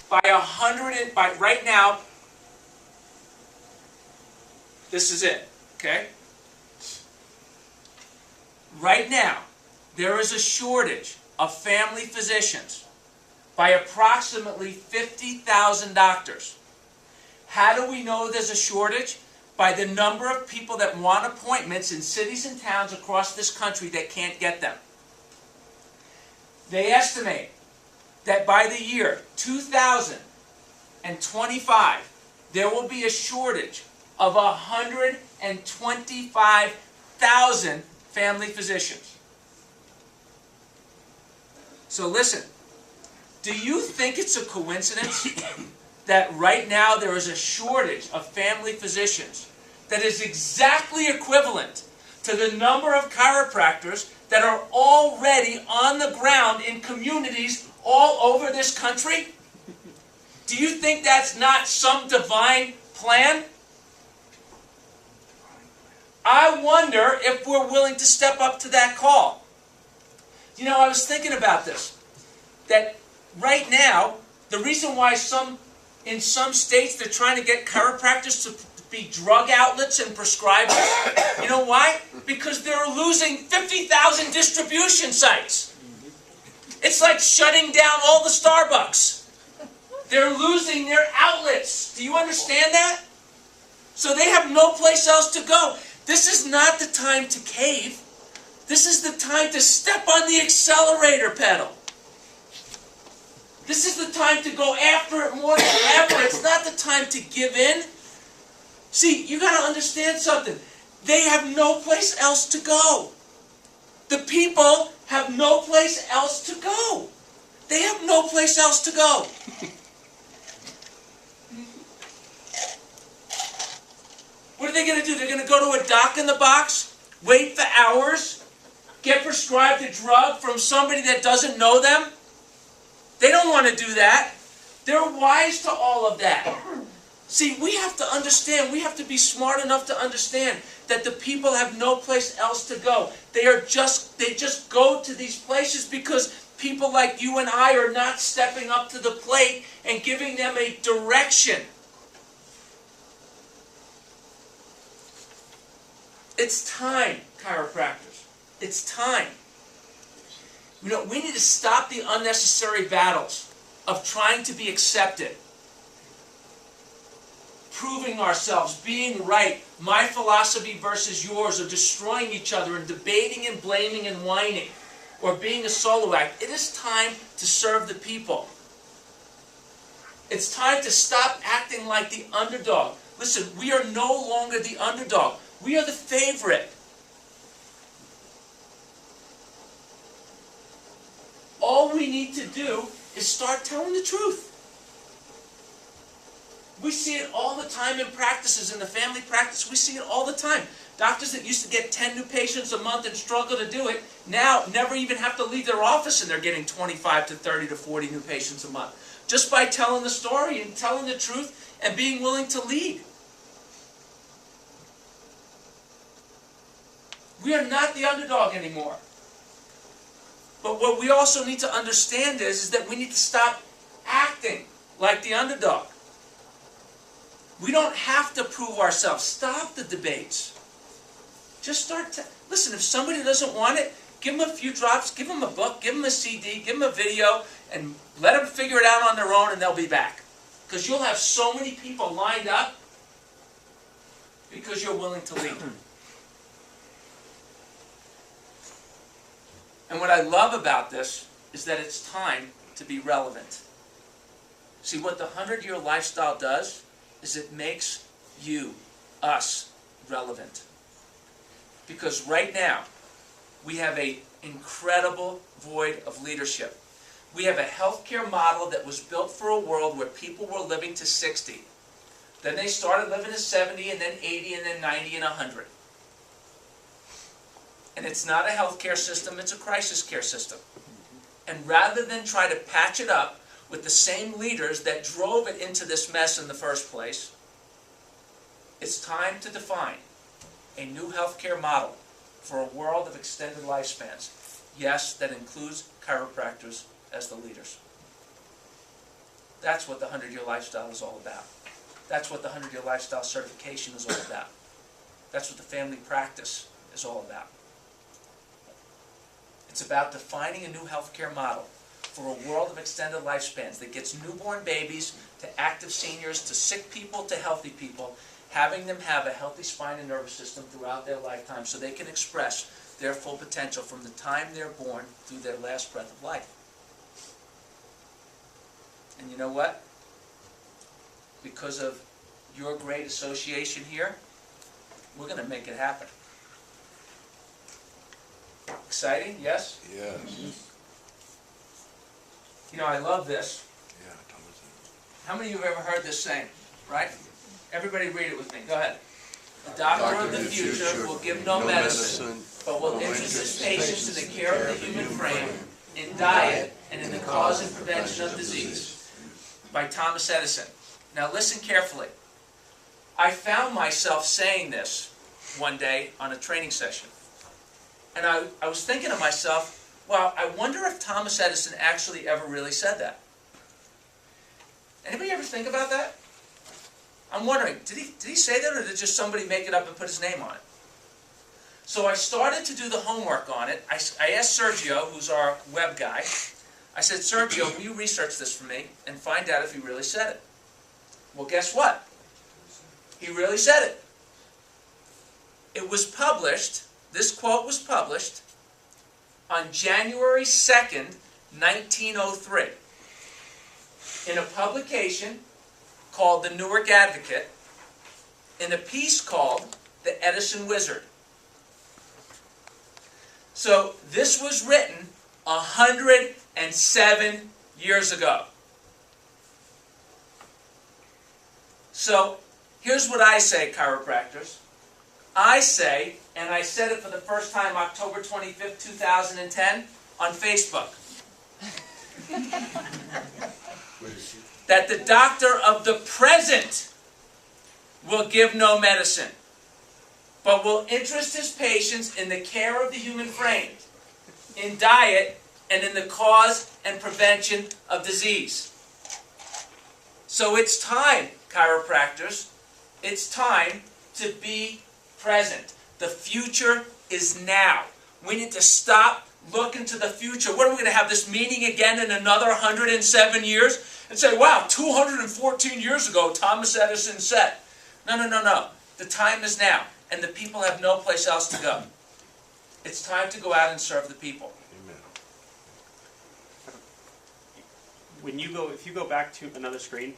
by right now, this is it, okay? Right now, there is a shortage of family physicians by approximately 50,000 doctors. How do we know there's a shortage? By the number of people that want appointments in cities and towns across this country that can't get them. They estimate that by the year 2025, there will be a shortage of 125,000 family physicians. So listen, do you think it's a coincidence that right now there is a shortage of family physicians that is exactly equivalent to the number of chiropractors that are already on the ground in communities all over this country? Do you think that's not some divine plan? I wonder if we're willing to step up to that call. You know, I was thinking about this, that right now, the reason why in some states they're trying to get chiropractors to be drug outlets and prescribers, you know why? Because they're losing 50,000 distribution sites. It's like shutting down all the Starbucks. They're losing their outlets. Do you understand that? So they have no place else to go. This is not the time to cave. This is the time to step on the accelerator pedal. This is the time to go after it more than ever. It's not the time to give in. See, you got to understand something. They have no place else to go. The people have no place else to go. They have no place else to go. What are they going to do? They're going to go to a doc in the box, wait for hours, get prescribed a drug from somebody that doesn't know them? They don't want to do that. They're wise to all of that. See, we have to understand, we have to be smart enough to understand that the people have no place else to go. They just go to these places because people like you and I are not stepping up to the plate and giving them a direction. It's time, chiropractors. It's time. You know, we need to stop the unnecessary battles of trying to be accepted, proving ourselves, being right, my philosophy versus yours, or destroying each other and debating and blaming and whining, or being a solo act. It is time to serve the people. It's time to stop acting like the underdog. Listen, we are no longer the underdog. We are the favorite. All we need to do is start telling the truth. We see it all the time in practices, in the family practice. We see it all the time. Doctors that used to get 10 new patients a month and struggle to do it, now never even have to leave their office and they're getting 25 to 30 to 40 new patients a month. Just by telling the story and telling the truth and being willing to lead. We are not the underdog anymore. But what we also need to understand is that we need to stop acting like the underdog. We don't have to prove ourselves. Stop the debates. Just listen, if somebody doesn't want it, give them a few drops, give them a book, give them a CD, give them a video, and let them figure it out on their own and they'll be back. Because you'll have so many people lined up because you're willing to lead. And what I love about this is that it's time to be relevant. See, what the 100-year lifestyle does is it makes you, us, relevant. Because right now, we have an incredible void of leadership. We have a healthcare model that was built for a world where people were living to 60. Then they started living to 70, and then 80, and then 90, and 100. And it's not a healthcare system, it's a crisis care system. And rather than try to patch it up with the same leaders that drove it into this mess in the first place, it's time to define a new healthcare model for a world of extended lifespans. Yes, that includes chiropractors as the leaders. That's what the 100-Year Lifestyle is all about. That's what the 100-Year Lifestyle certification is all about. That's what the family practice is all about. It's about defining a new healthcare model for a world of extended lifespans that gets newborn babies to active seniors to sick people to healthy people, having them have a healthy spine and nervous system throughout their lifetime so they can express their full potential from the time they're born through their last breath of life. And you know what? Because of your great association here, we're going to make it happen. Exciting, yes? Yes. You know, I love this. Yeah, Thomas. How many of you have ever heard this saying, right? Everybody read it with me. Go ahead. The doctor of the future will give no medicine, but will interest his patients in the care of the human frame, in diet, and in the cause and prevention of disease. By Thomas Edison. Now listen carefully. I found myself saying this one day on a training session. And I was thinking to myself, wow, I wonder if Thomas Edison actually ever really said that. Anybody ever think about that? I'm wondering, did he say that, or did just somebody make it up and put his name on it? So I started to do the homework on it. I asked Sergio, who's our web guy, I said, Sergio, will you research this for me and find out if he really said it? Well, guess what? He really said it. It was published, this quote was published on January 2nd, 1903 in a publication called the Newark Advocate in a piece called The Edison Wizard. So this was written 107 years ago. So here's what I say, chiropractors. I say, and I said it for the first time October 25th, 2010 on Facebook, that the doctor of the present will give no medicine, but will interest his patients in the care of the human frame, in diet, and in the cause and prevention of disease. So it's time, chiropractors, it's time to be present. The future is now. We need to stop looking to the future. What are we going to have this meeting again in another 107 years? And say, wow, 214 years ago, Thomas Edison said. No, no, no, no. The time is now, and the people have no place else to go. It's time to go out and serve the people. Amen. If you go back to another screen,